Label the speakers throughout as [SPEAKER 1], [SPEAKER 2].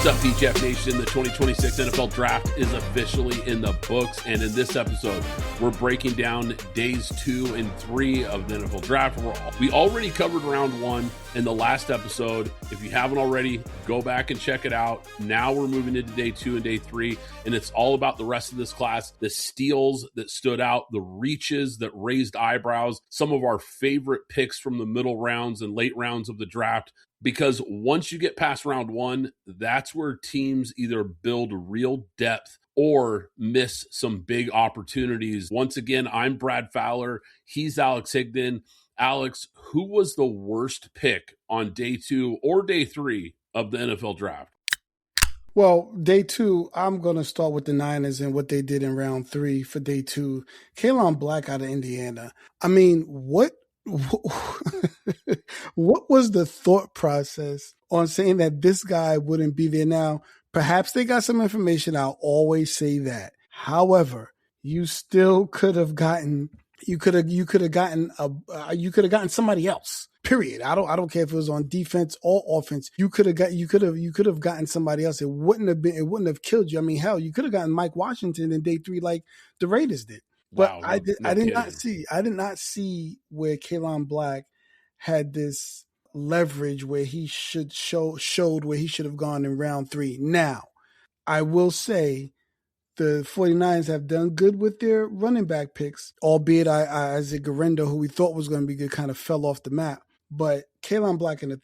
[SPEAKER 1] What's up, PGF Nation? The 2026 NFL Draft is officially in the books, and in this episode, we're breaking down days 2 and 3 of the NFL Draft. We already covered round 1 in the last episode. If you haven't already, go back and check it out. Now we're moving into day 2 and day 3, and it's all about the rest of this class, the steals that stood out, the reaches that raised eyebrows, some of our favorite picks from the middle rounds and late rounds of the draft. Because once you get past round 1, that's where teams either build real depth or miss some big opportunities. Once again, I'm Brad Fowler. He's Alex Higdon. Alex, who was the worst pick on day 2 or day 3 of the NFL Draft?
[SPEAKER 2] Well, day 2, I'm going to start with the Niners and what they did in round 3 for day 2. Kalen Black out of Indiana. I mean, what was the thought process on saying that this guy wouldn't be there? Now, perhaps they got some information. I'll always say that. However, you still could have gotten gotten somebody else. Period. I don't care if it was on defense or offense. You could have gotten somebody else. It wouldn't have killed you. I mean, hell, you could have gotten Mike Washington in day 3 like the Raiders did. But wow, I did not see where Kalen Black had this leverage where he showed where he should have gone in round 3. Now, I will say the 49ers have done good with their running back picks, albeit Isaac Guerrero, who we thought was going to be good, kind of fell off the map. But Kalen Black in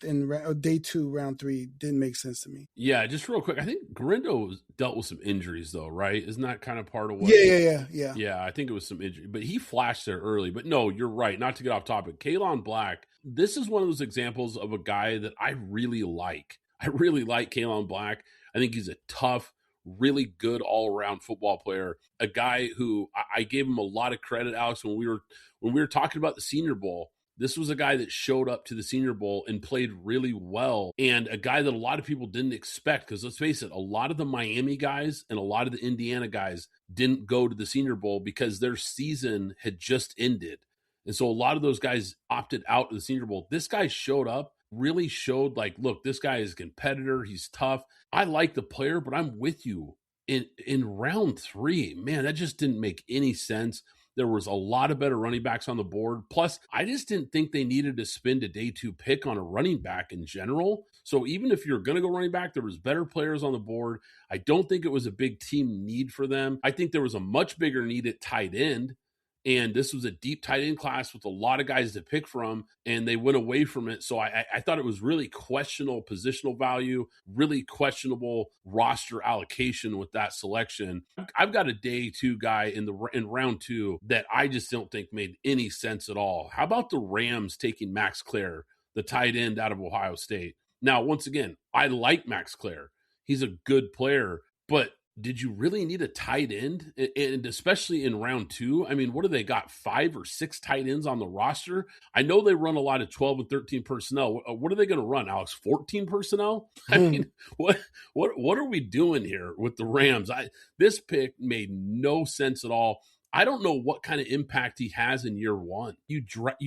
[SPEAKER 2] day 2, round 3 didn't make sense to me.
[SPEAKER 1] Yeah, just real quick. I think Guerrero dealt with some injuries, though, right? Isn't that kind of part of what?
[SPEAKER 2] Yeah.
[SPEAKER 1] Yeah, I think it was some injury. But he flashed there early. But no, you're right. Not to get off topic. Kalen Black, this is one of those examples of a guy that I really like. I really like Kalen Black. I think he's a tough, really good all-around football player. A guy who I gave him a lot of credit, Alex, when we were talking about the Senior Bowl. This was a guy that showed up to the Senior Bowl and played really well, and a guy that a lot of people didn't expect, because let's face it, a lot of the Miami guys and a lot of the Indiana guys didn't go to the Senior Bowl because their season had just ended. And so a lot of those guys opted out of the Senior Bowl. This guy showed up, really showed like, look, this guy is a competitor. He's tough. I like the player, but I'm with you. In round 3, man, that just didn't make any sense. There was a lot of better running backs on the board. Plus, I just didn't think they needed to spend a day 2 pick on a running back in general. So even if you're going to go running back, there was better players on the board. I don't think it was a big team need for them. I think there was a much bigger need at tight end. And this was a deep tight end class with a lot of guys to pick from, and they went away from it. So I thought it was really questionable positional value, really questionable roster allocation with that selection. I've got a day 2 guy in round 2 that I just don't think made any sense at all. How about the Rams taking Max Clare, the tight end out of Ohio State? Now, once again, I like Max Clare. He's a good player, but did you really need a tight end? And especially in round 2, I mean, what do they got? 5 or 6 tight ends on the roster? I know they run a lot of 12 and 13 personnel. What are they going to run, Alex? 14 personnel? I mean, what are we doing here with the Rams? This pick made no sense at all. I don't know what kind of impact he has in year 1. You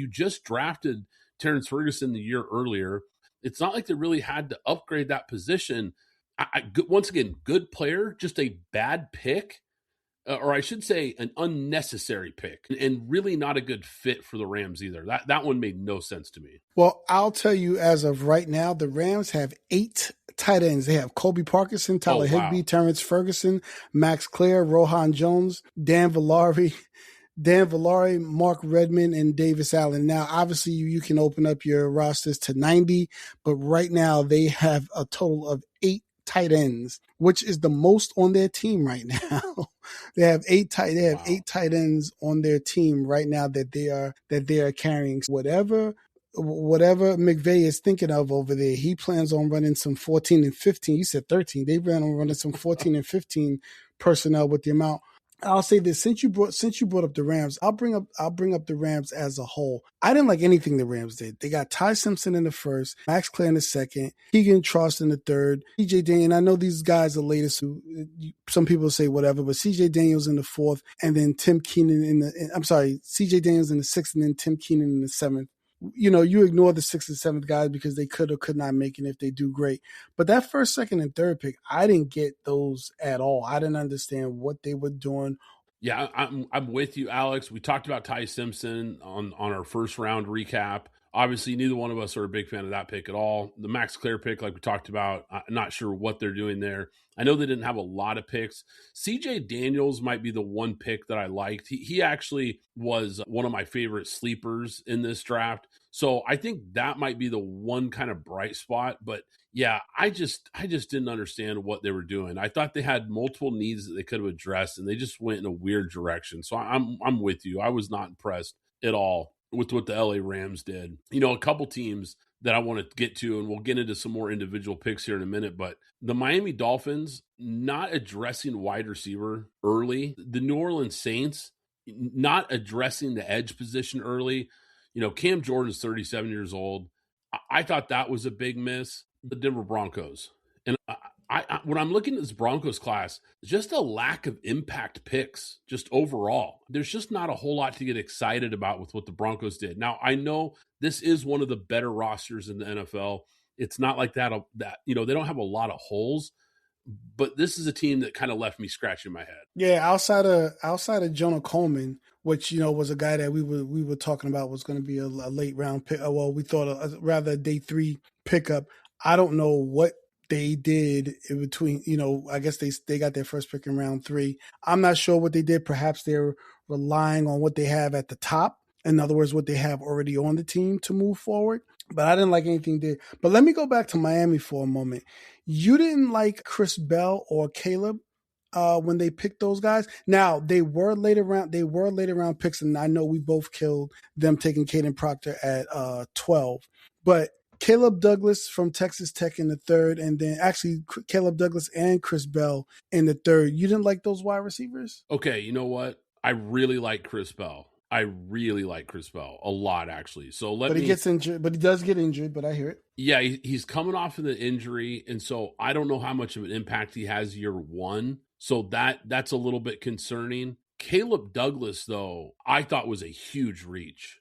[SPEAKER 1] just drafted Terrence Ferguson the year earlier. It's not like they really had to upgrade that position. Once again, good player, just a bad pick, or I should say an unnecessary pick, and really not a good fit for the Rams either. That one made no sense to me.
[SPEAKER 2] Well, I'll tell you, as of right now, the Rams have 8 tight ends. They have Kobe Parkinson, Tyler Higbee, Terrence Ferguson, Max Clare, Rohan Jones, Dan Villari, Mark Redmond, and Davis Allen. Now, obviously, you can open up your rosters to 90, but right now they have a total of 8 tight ends, which is the most on their team right now. They have 8 tight ends on their team right now that they are carrying. Whatever McVay is thinking of over there, he plans on running some 14 and 15. You said 13. They plan on running some 14 and 15 personnel with the amount. I'll say this, since you brought up the Rams, I'll bring up the Rams as a whole. I didn't like anything the Rams did. They got Ty Simpson in the first, Max Clare in the second, Keegan Trost in the third, CJ Daniels. I know these guys are latest. Some people say whatever, but CJ Daniels in the fourth, and then CJ Daniels in the sixth, and then Tim Keenan in the seventh. you ignore the sixth and seventh guys because they could or could not make it if they do great. But that first, second, and third pick, I didn't get those at all. I didn't understand what they were doing.
[SPEAKER 1] Yeah, I'm with you, Alex. We talked about Ty Simpson on our first round recap. Obviously, neither one of us are a big fan of that pick at all. The Max Clear pick, like we talked about, I'm not sure what they're doing there. I know they didn't have a lot of picks. CJ Daniels might be the one pick that I liked. He actually was one of my favorite sleepers in this draft. So I think that might be the one kind of bright spot. But yeah, I just didn't understand what they were doing. I thought they had multiple needs that they could have addressed, and they just went in a weird direction. So I'm with you. I was not impressed at all with what the LA Rams did. A couple teams that I want to get to, and we'll get into some more individual picks here in a minute, but the Miami Dolphins not addressing wide receiver early, the New Orleans Saints not addressing the edge position early. Cam Jordan's 37 years old. I thought that was a big miss. The Denver Broncos. And when I'm looking at this Broncos class, just a lack of impact picks, just overall. There's just not a whole lot to get excited about with what the Broncos did. Now, I know this is one of the better rosters in the NFL. It's not like that they don't have a lot of holes, but this is a team that kind of left me scratching my head.
[SPEAKER 2] Yeah, outside of Jonah Coleman, which was a guy that we were talking about was going to be a late round pick. Well, we thought rather a day 3 pickup. I don't know what they did in between. I guess they got their first pick in round 3. I'm not sure what they did. Perhaps they're relying on what they have at the top. In other words, what they have already on the team to move forward. But I didn't like anything there. But let me go back to Miami for a moment. You didn't like Chris Bell or Caleb when they picked those guys. Now they were later round picks, and I know we both killed them taking Caden Proctor at 12. But Caleb Douglas from Texas Tech in the 3rd, and then actually Caleb Douglas and Chris Bell in the 3rd. You didn't like those wide receivers?
[SPEAKER 1] Okay, you know what? I really like Chris Bell. I really like Chris Bell a lot, actually. So
[SPEAKER 2] he gets injured, but he does get injured. But I hear it.
[SPEAKER 1] Yeah, he's coming off of the injury, and so I don't know how much of an impact he has year 1. So that's a little bit concerning. Caleb Douglas, though, I thought was a huge reach.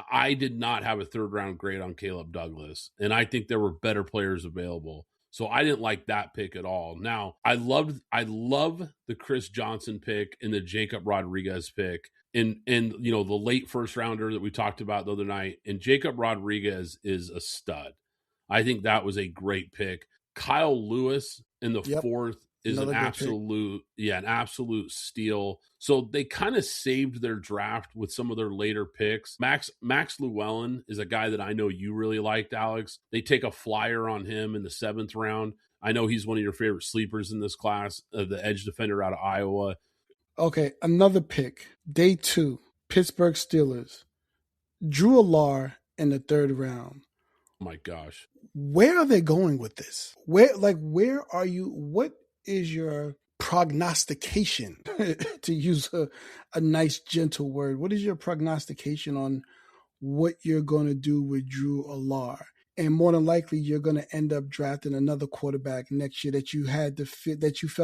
[SPEAKER 1] I did not have a 3rd round grade on Caleb Douglas, and I think there were better players available. So I didn't like that pick at all. Now, I love the Chris Johnson pick and the Jacob Rodriguez pick and the late first rounder that we talked about the other night. And Jacob Rodriguez is a stud. I think that was a great pick. Kyle Lewis in the 4th is an absolute steal. So they kind of saved their draft with some of their later picks. Max Llewellyn is a guy that I know you really liked, Alex. They take a flyer on him in the 7th round. I know he's one of your favorite sleepers in this class, the edge defender out of Iowa.
[SPEAKER 2] Okay, another pick. Day 2, Pittsburgh Steelers. Drew Allar in the 3rd round.
[SPEAKER 1] Oh my gosh.
[SPEAKER 2] Where are they going with this? Where are you? What is your prognostication, to use a nice, gentle word? What is your prognostication on what you're going to do with Drew Allar? And more than likely, you're going to end up drafting another quarterback next year that you felt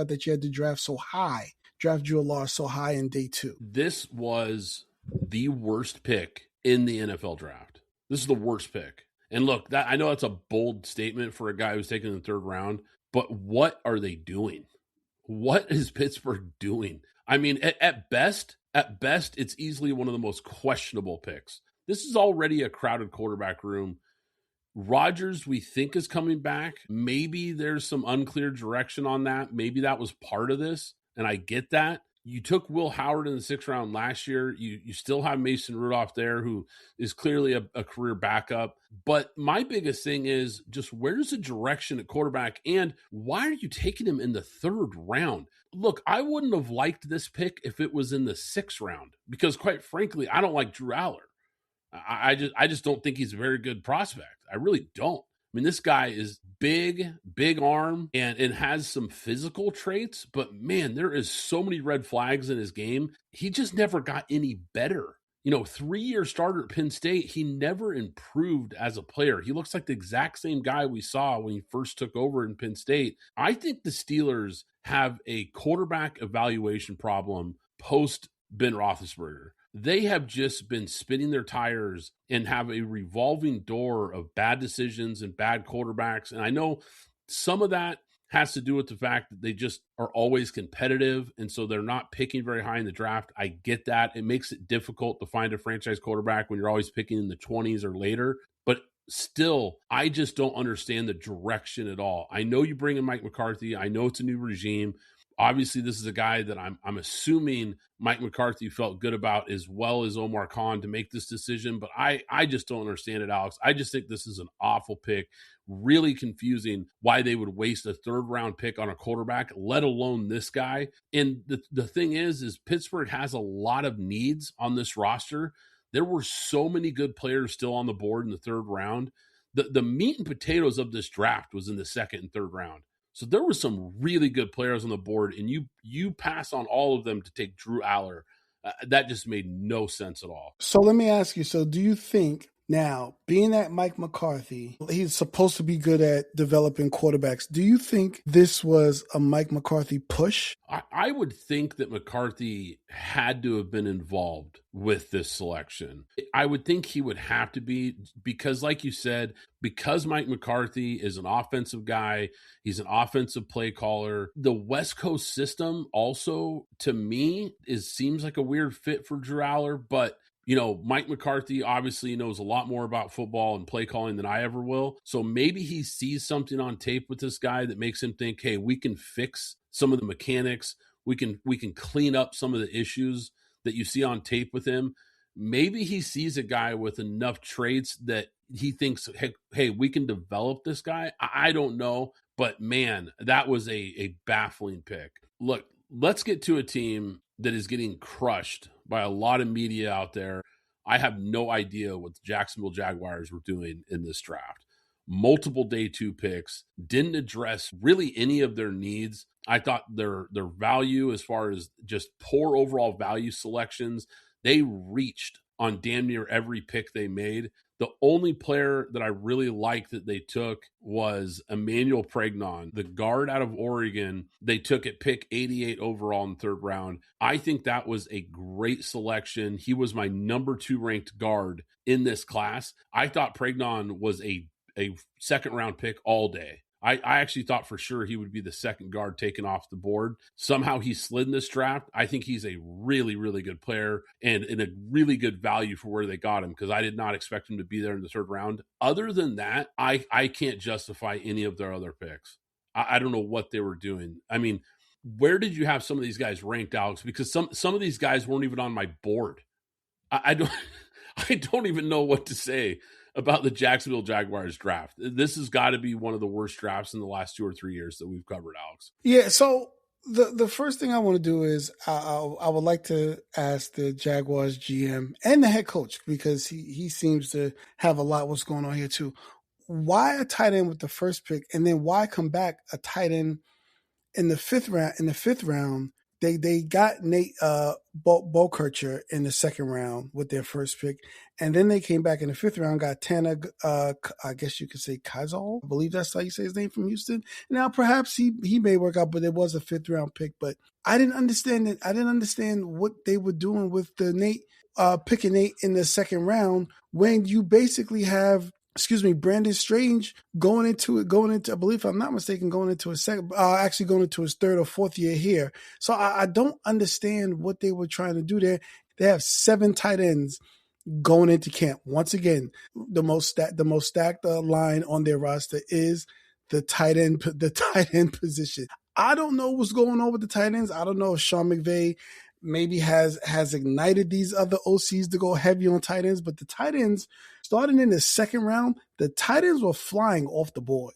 [SPEAKER 2] that you had to draft Drew Allar so high in day 2.
[SPEAKER 1] This was the worst pick in the NFL draft. This is the worst pick. And look, I know that's a bold statement for a guy who's taken in the 3rd round, but what are they doing? What is Pittsburgh doing? I mean, at best, it's easily one of the most questionable picks. This is already a crowded quarterback room. Rodgers, we think, is coming back. Maybe there's some unclear direction on that. Maybe that was part of this, and I get that. You took Will Howard in the 6th round last year. You still have Mason Rudolph there, who is clearly a career backup. But my biggest thing is just where's the direction at quarterback, and why are you taking him in the 3rd round? Look, I wouldn't have liked this pick if it was in the 6th round because, quite frankly, I don't like Drew Allar. I just don't think he's a very good prospect. I really don't. I mean, this guy is big arm and has some physical traits, but man, there is so many red flags in his game. He just never got any better. 3-year starter at Penn State, he never improved as a player. He looks like the exact same guy we saw when he first took over in Penn State. I think the Steelers have a quarterback evaluation problem post Ben Roethlisberger. they have just been spinning their tires and have a revolving door of bad decisions and bad quarterbacks. And I know some of that has to do with the fact that they just are always competitive. And so they're not picking very high in the draft. I get that. It makes it difficult to find a franchise quarterback when you're always picking in the 20s or later. But still, I just don't understand the direction at all. I know you bring in Mike McCarthy. I know it's a new regime. Obviously, this is a guy that I'm assuming Mike McCarthy felt good about as well as Omar Khan to make this decision. But I just don't understand it, Alex. I just think this is an awful pick. Really confusing why they would waste a third-round pick on a quarterback, let alone this guy. And the thing is Pittsburgh has a lot of needs on this roster. There were so many good players still on the board in the third round. The meat and potatoes of this draft was in the second and third round. So there were some really good players on the board, and you pass on all of them to take Drew Aller. That just made no sense at all.
[SPEAKER 2] So let me ask you, so do you think now, being that Mike McCarthy, he's supposed to be good at developing quarterbacks, do you think this was a Mike McCarthy push?
[SPEAKER 1] I would think that McCarthy had to have been involved with this selection. I would think he would have to be because, like you said, because Mike McCarthy is an offensive guy, he's an offensive play caller. The West Coast system also, to me, seems like a weird fit for Drew Aller, but Mike McCarthy obviously knows a lot more about football and play calling than I ever will. So maybe he sees something on tape with this guy that makes him think, hey, we can fix some of the mechanics. We can clean up some of the issues that you see on tape with him. Maybe he sees a guy with enough traits that he thinks, hey, we can develop this guy. I don't know. But man, that was a baffling pick. Look, let's get to a team that is getting crushed by a lot of media out there. I have no idea what the Jacksonville Jaguars were doing in this draft. Multiple day 2 picks, didn't address really any of their needs. I thought their value as far as just poor overall value selections, they reached on damn near every pick they made. The only player that I really liked that they took was Emmanuel Pregnon, the guard out of Oregon. They took at pick 88 overall in the third round. I think that was a great selection. He was my number 2 ranked guard in this class. I thought Pregnon was a second round pick all day. I actually thought for sure he would be the second guard taken off the board. Somehow he slid in this draft. I think he's a really, really good player and a really good value for where they got him because I did not expect him to be there in the third round. Other than that, I can't justify any of their other picks. I don't know what they were doing. I mean, where did you have some of these guys ranked, Alex? Because some of these guys weren't even on my board. I don't even know what to say about the Jacksonville Jaguars draft. This has got to be one of the worst drafts in the last 2 or 3 years that we've covered, Alex.
[SPEAKER 2] Yeah, so the first thing I want to do is I would like to ask the Jaguars GM and the head coach, because he seems to have a lot what's going on here too. Why a tight end with the first pick, and then why come back a tight end in the fifth round? They got Nate Bokercher in the second round with their first pick, and then they came back in the fifth round, got Tanner, I guess you could say Kazal. I believe that's how you say his name, from Houston. Now, perhaps he may work out, but it was a fifth round pick. But I didn't understand it. I didn't understand what they were doing with the Nate picking Nate in the second round when you basically have Brandon Strange going into, I believe, if I'm not mistaken, going into his actually going into his third or fourth year here. So I don't understand what they were trying to do there. They have 7 tight ends going into camp. Once again, the most stacked line on their roster is the tight end position. I don't know what's going on with the tight ends. I don't know if Sean McVay maybe has ignited these other OCs to go heavy on tight ends, but the tight ends, starting in the second round, the tight ends were flying off the board.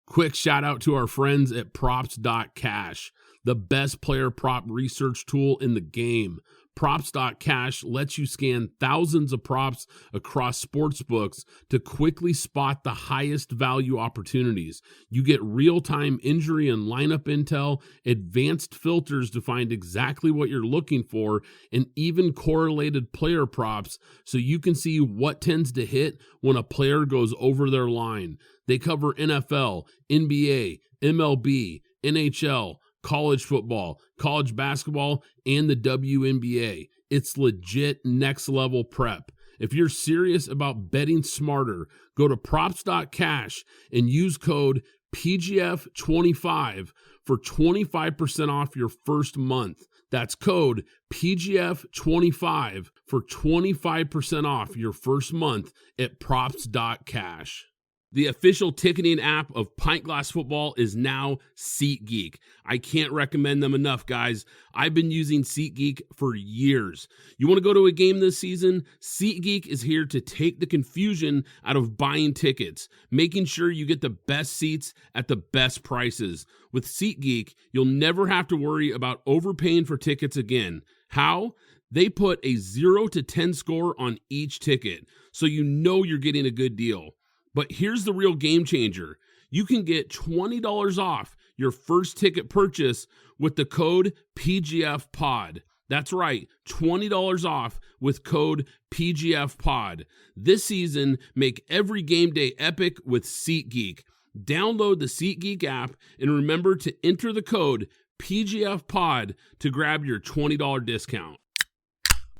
[SPEAKER 1] Quick shout out to our friends at props.cash, the best player prop research tool in the game. Props.cash lets you scan thousands of props across sports books to quickly spot the highest value opportunities. You get real-time injury and lineup intel, advanced filters to find exactly what you're looking for, and even correlated player props so you can see what tends to hit when a player goes over their line. They cover NFL, NBA, MLB, NHL, college football, college basketball, and the WNBA. It's legit next level prep. If you're serious about betting smarter, go to props.cash and use code PGF25 for 25% off your first month. That's code PGF25 for 25% off your first month at props.cash. The official ticketing app of Pint Glass Football is now SeatGeek. I can't recommend them enough, guys. I've been using SeatGeek for years. You want to go to a game this season? SeatGeek is here to take the confusion out of buying tickets, making sure you get the best seats at the best prices. With SeatGeek, you'll never have to worry about overpaying for tickets again. How? They put a 0 to 10 score on each ticket, so you know you're getting a good deal. But here's the real game changer. You can get $20 off your first ticket purchase with the code PGFPOD. That's right, $20 off with code PGFPOD. This season, make every game day epic with SeatGeek. Download the SeatGeek app and remember to enter the code PGFPOD to grab your $20 discount.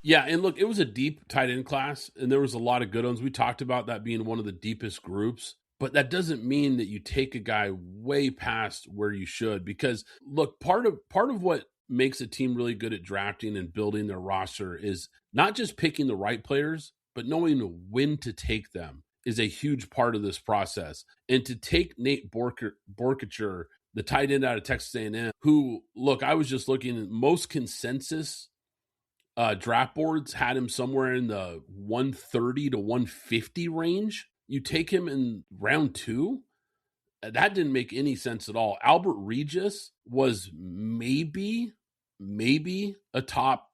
[SPEAKER 1] Yeah, and look, it was a deep tight end class, and there was a lot of good ones. We talked about that being one of the deepest groups, but that doesn't mean that you take a guy way past where you should. Because look, part of what makes a team really good at drafting and building their roster is not just picking the right players, but knowing when to take them is a huge part of this process. And to take Nate Borkature, the tight end out of Texas A&M, who, look, I was just looking at most consensus draft boards had him somewhere in the 130 to 150 range. You take him in round 2. That didn't make any sense at all. Albert Regis was maybe a top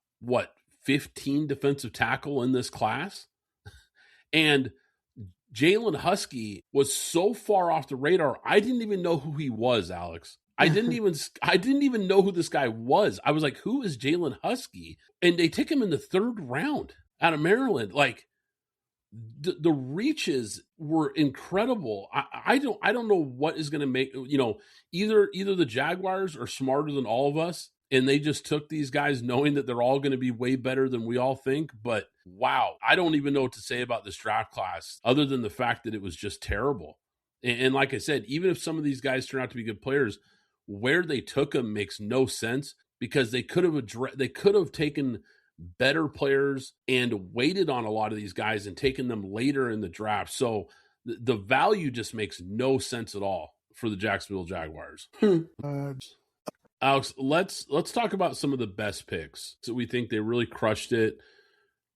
[SPEAKER 1] 15 defensive tackle in this class. And Jalen Husky was so far off the radar, I didn't even know who he was, Alex. I didn't even know who this guy was. I was like, who is Jalen Husky? And they take him in the 3rd round out of Maryland. Like the reaches were incredible. I don't know what is going to make, either the Jaguars are smarter than all of us, and they just took these guys knowing that they're all going to be way better than we all think. But wow, I don't even know what to say about this draft class other than the fact that it was just terrible. And like I said, even if some of these guys turn out to be good players, where they took them makes no sense, because they could have taken better players and waited on a lot of these guys and taken them later in the draft. So the value just makes no sense at all for the Jacksonville Jaguars. Alex, let's talk about some of the best picks. So we think they really crushed it.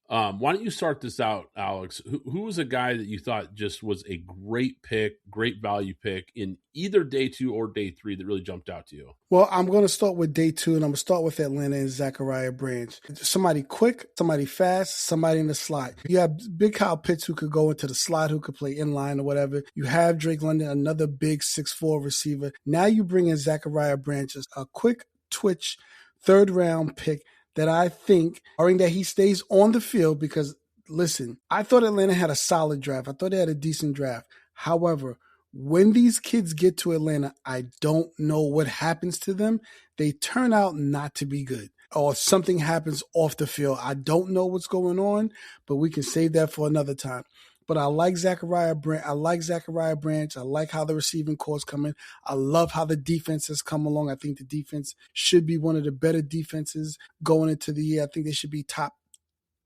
[SPEAKER 1] Why don't you start this out, Alex? Who was a guy that you thought just was a great pick, great value pick in either day 2 or day 3 that really jumped out to you?
[SPEAKER 2] Well, I'm going to start with day 2, and I'm going to start with Atlanta and Zachariah Branch. Somebody quick, somebody fast, somebody in the slot. You have big Kyle Pitts who could go into the slot, who could play inline or whatever. You have Drake London, another big 6'4" receiver. Now you bring in Zachariah Branch, a quick twitch 3rd round pick that I think, barring that he stays on the field, because, listen, I thought Atlanta had a solid draft. I thought they had a decent draft. However, when these kids get to Atlanta, I don't know what happens to them. They turn out not to be good, or something happens off the field. I don't know what's going on, but we can save that for another time. But I like Zachariah Branch. I like how the receiving core's coming. I love how the defense has come along. I think the defense should be one of the better defenses going into the year. I think they should be top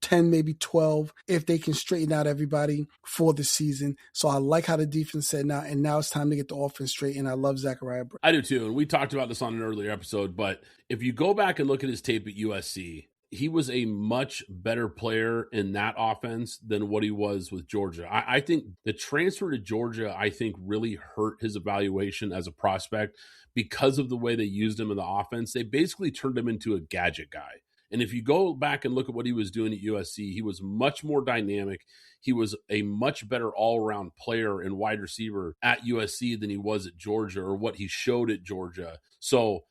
[SPEAKER 2] 10, maybe 12, if they can straighten out everybody for the season. So I like how the defense said now, and now it's time to get the offense straight, and I love Zachariah Branch.
[SPEAKER 1] I do too, and we talked about this on an earlier episode, but if you go back and look at his tape at USC, he was a much better player in that offense than what he was with Georgia. I think the transfer to Georgia, really hurt his evaluation as a prospect because of the way they used him in the offense. They basically turned him into a gadget guy. And if you go back and look at what he was doing at USC, he was much more dynamic. He was a much better all-around player and wide receiver at USC than he was at Georgia, or what he showed at Georgia. So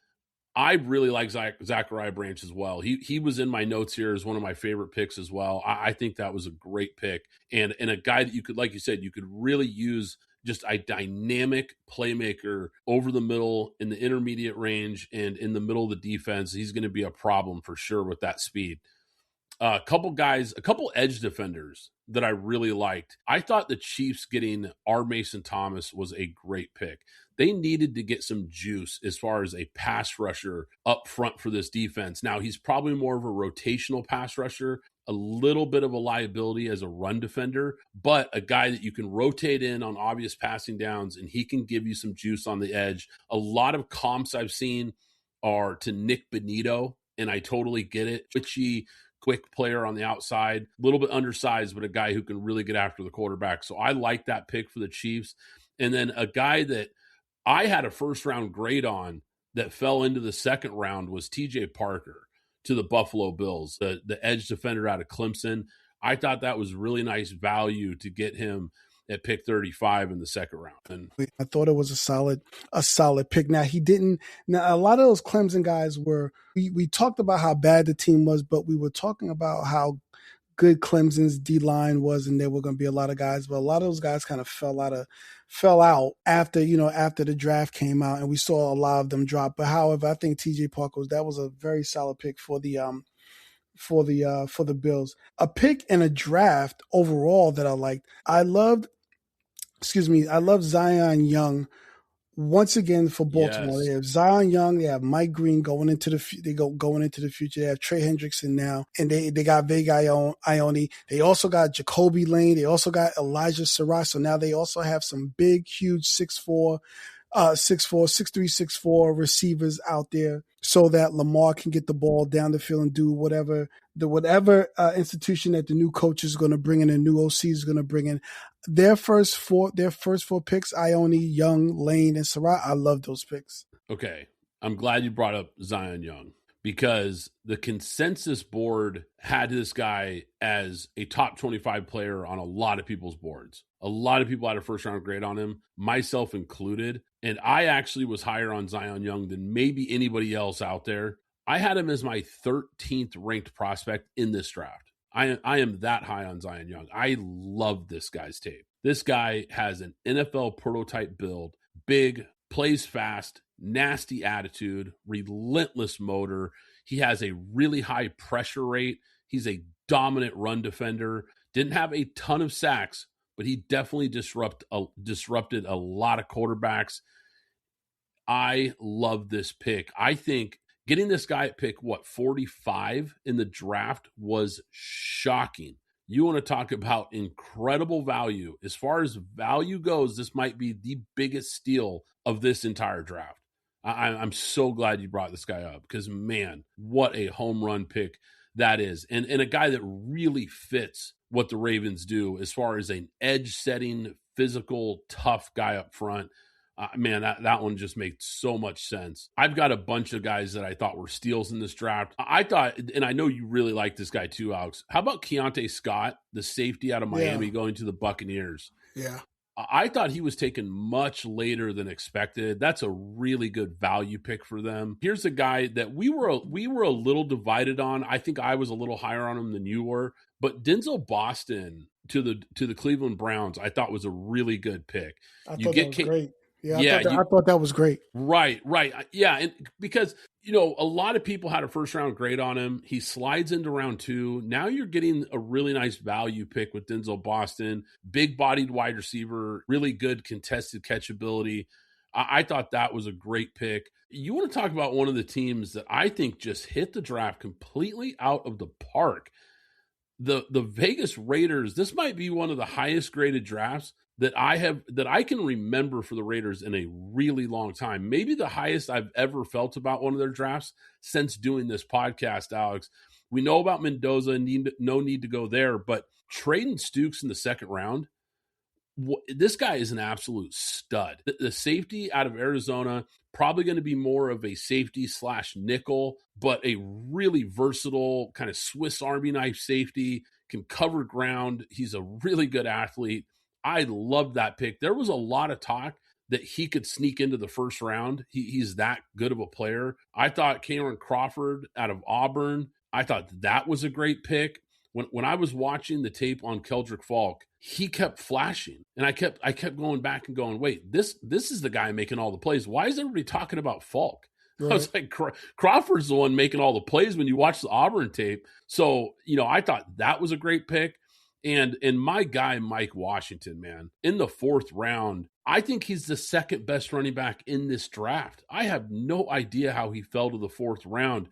[SPEAKER 1] I really like Zachariah Branch as well. He was in my notes here as one of my favorite picks as well. I think that was a great pick, and a guy that you could, like you said, you could really use, just a dynamic playmaker over the middle, in the intermediate range, and in the middle of the defense. He's going to be a problem for sure with that speed. A couple edge defenders that I really liked. I thought the Chiefs getting R. Mason Thomas was a great pick. They needed to get some juice as far as a pass rusher up front for this defense. Now, he's probably more of a rotational pass rusher, a little bit of a liability as a run defender, but a guy that you can rotate in on obvious passing downs, and he can give you some juice on the edge. A lot of comps I've seen are to Nick Bonito, and I totally get it. Twitchy, quick player on the outside, a little bit undersized, but a guy who can really get after the quarterback. So I like that pick for the Chiefs. And then a guy that I had a first-round grade on that fell into the second round was TJ Parker to the Buffalo Bills, the edge defender out of Clemson. I thought that was really nice value to get him at pick 35 in the second round. And
[SPEAKER 2] I thought it was a solid pick. Now a lot of those Clemson guys we talked about how bad the team was, but we were talking about how good Clemson's D-line was, and there were going to be a lot of guys, but a lot of those guys kind of fell out after the draft came out, and we saw a lot of them drop. But however, I think TJ Parker was a very solid pick for the Bills. A pick in a draft overall that I liked. I loved Zion Young once again for Baltimore.
[SPEAKER 1] Yes.
[SPEAKER 2] They have Zion Young, they have Mike Green going into the future. They have Trey Hendrickson now, and they got Vega Ione. They also got Jacoby Lane. They also got Elijah Sarah. So now they also have some big, huge 6'4", 6'3", 6'4" receivers out there, so that Lamar can get the ball down the field and do whatever institution that the new coach is going to bring in, the new OC is going to bring in. Their first four picks, Ione, Young, Lane, and Sarah. I love those picks.
[SPEAKER 1] Okay. I'm glad you brought up Zion Young, because the consensus board had this guy as a top 25 player on a lot of people's boards. A lot of people had a first-round grade on him, myself included. And I actually was higher on Zion Young than maybe anybody else out there. I had him as my 13th ranked prospect in this draft. I am that high on Zion Young. I love this guy's tape. This guy has an NFL prototype build, big, plays fast, nasty attitude, relentless motor. He has a really high pressure rate. He's a dominant run defender. Didn't have a ton of sacks, but he definitely disrupted a lot of quarterbacks. I love this pick. I think getting this guy at pick, 45 in the draft was shocking. You want to talk about incredible value. As far as value goes, this might be the biggest steal of this entire draft. I'm so glad you brought this guy up, because, man, what a home run pick that is. And a guy that really fits what the Ravens do as far as an edge-setting, physical, tough guy up front. Man, that one just made so much sense. I've got a bunch of guys that I thought were steals in this draft. I thought, and I know you really like this guy too, Alex. How about Keontae Scott, the safety out of Miami, going to the Buccaneers?
[SPEAKER 2] Yeah.
[SPEAKER 1] I thought he was taken much later than expected. That's a really good value pick for them. Here's a guy that we were a little divided on. I think I was a little higher on him than you were, but Denzel Boston to the Cleveland Browns, I thought was a really good pick.
[SPEAKER 2] I thought that was great. Yeah, I thought that was great.
[SPEAKER 1] Right. Yeah, and because, a lot of people had a first-round grade on him. He slides into round 2. Now you're getting a really nice value pick with Denzel Boston, big-bodied wide receiver, really good contested catchability. I thought that was a great pick. You want to talk about one of the teams that I think just hit the draft completely out of the park. The Vegas Raiders, this might be one of the highest graded drafts that I can remember for the Raiders in a really long time. Maybe the highest I've ever felt about one of their drafts since doing this podcast, Alex. We know about Mendoza, no need to go there, but trading Stukes in the second round, this guy is an absolute stud. The safety out of Arizona, probably going to be more of a safety / nickel, but a really versatile kind of Swiss Army knife safety, can cover ground. He's a really good athlete. I love that pick. There was a lot of talk that he could sneak into the first round. He's that good of a player. I thought Cameron Crawford out of Auburn, I thought that was a great pick. When I was watching the tape on Keldrick Falk, he kept flashing, and I kept going back and going, wait, this is the guy making all the plays. Why is everybody talking about Falk? I was like, Crawford's the one making all the plays when you watch the Auburn tape. So, I thought that was a great pick. And my guy, Mike Washington, man, in the 4th round, I think he's the second best running back in this draft. I have no idea how he fell to the 4th round.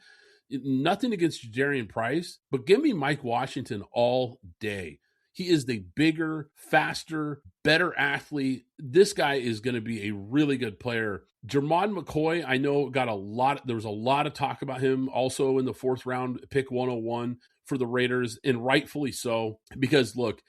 [SPEAKER 1] Nothing against Jadarian Price, but give me Mike Washington all day. He is the bigger, faster, better athlete. This guy is going to be a really good player. Jermod McCoy, I know there was a lot of talk about him also in the 4th round, pick 101 for the Raiders, and rightfully so, because look,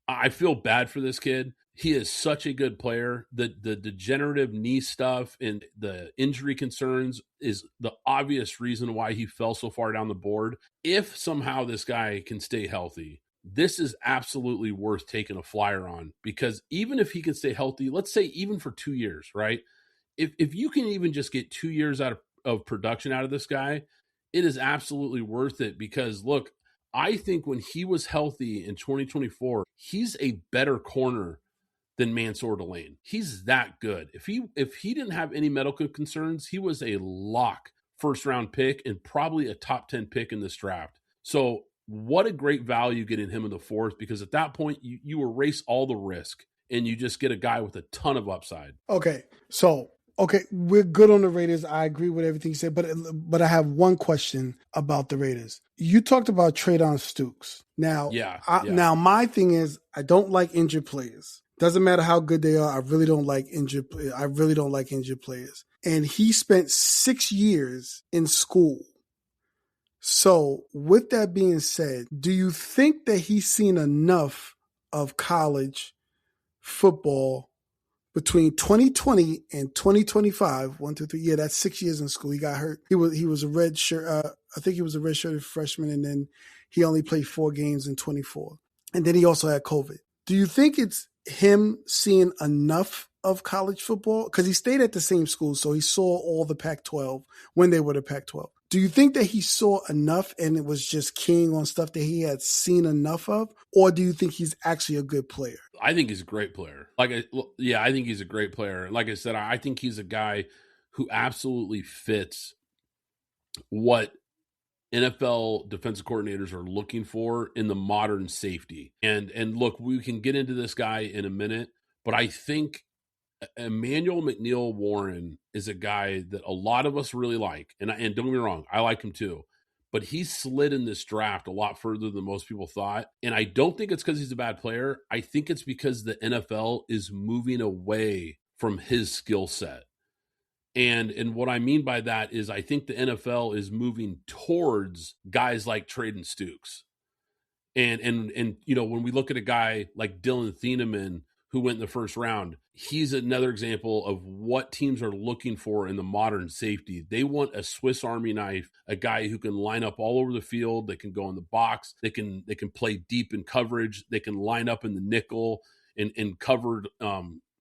[SPEAKER 1] I feel bad for this kid. He is such a good player. The degenerative knee stuff and the injury concerns is the obvious reason why he fell so far down the board. If somehow this guy can stay healthy, this is absolutely worth taking a flyer on, because even if he can stay healthy, let's say even for 2 years, right? If you can even just get 2 years out of production out of this guy, it is absolutely worth it, because look, I think when he was healthy in 2024, he's a better corner than Mansour Delane. He's that good. If he didn't have any medical concerns, he was a lock 1st round pick and probably a top 10 pick in this draft. So what a great value getting him in the 4th, because at that point you erase all the risk and you just get a guy with a ton of upside.
[SPEAKER 2] Okay. So, we're good on the Raiders. I agree with everything you said, but I have one question about the Raiders. You talked about Treydon Stukes. Now, now my thing is, I don't like injured players. Doesn't matter how good they are. I really don't like injured players. And he spent 6 years in school. So with that being said, do you think that he's seen enough of college football between 2020 and 2025? 1, 2, 3. Yeah, that's 6 years in school. He got hurt. He was a red shirt. I think he was a redshirted freshman, and then he only played 4 games in 24. And then he also had COVID. Do you think it's him seeing enough of college football? Because he stayed at the same school, so he saw all the Pac-12 when they were the Pac-12. Do you think that he saw enough and it was just keying on stuff that he had seen enough of? Or do you think he's actually a good player?
[SPEAKER 1] I think he's a great player. I think he's a great player. Like I said, I think he's a guy who absolutely fits what NFL defensive coordinators are looking for in the modern safety. And look, we can get into this guy in a minute, but I think Emmanuel McNeil-Warren is a guy that a lot of us really like. And don't get me wrong, I like him too. But he slid in this draft a lot further than most people thought. And I don't think it's because he's a bad player. I think it's because the NFL is moving away from his skill set. And what I mean by that is I think the NFL is moving towards guys like Treydon Stukes. And when we look at a guy like Dylan Thieneman, who went in the 1st round, he's another example of what teams are looking for in the modern safety. They want a Swiss Army knife, a guy who can line up all over the field. They can go in the box. They can play deep in coverage. They can line up in the nickel and covered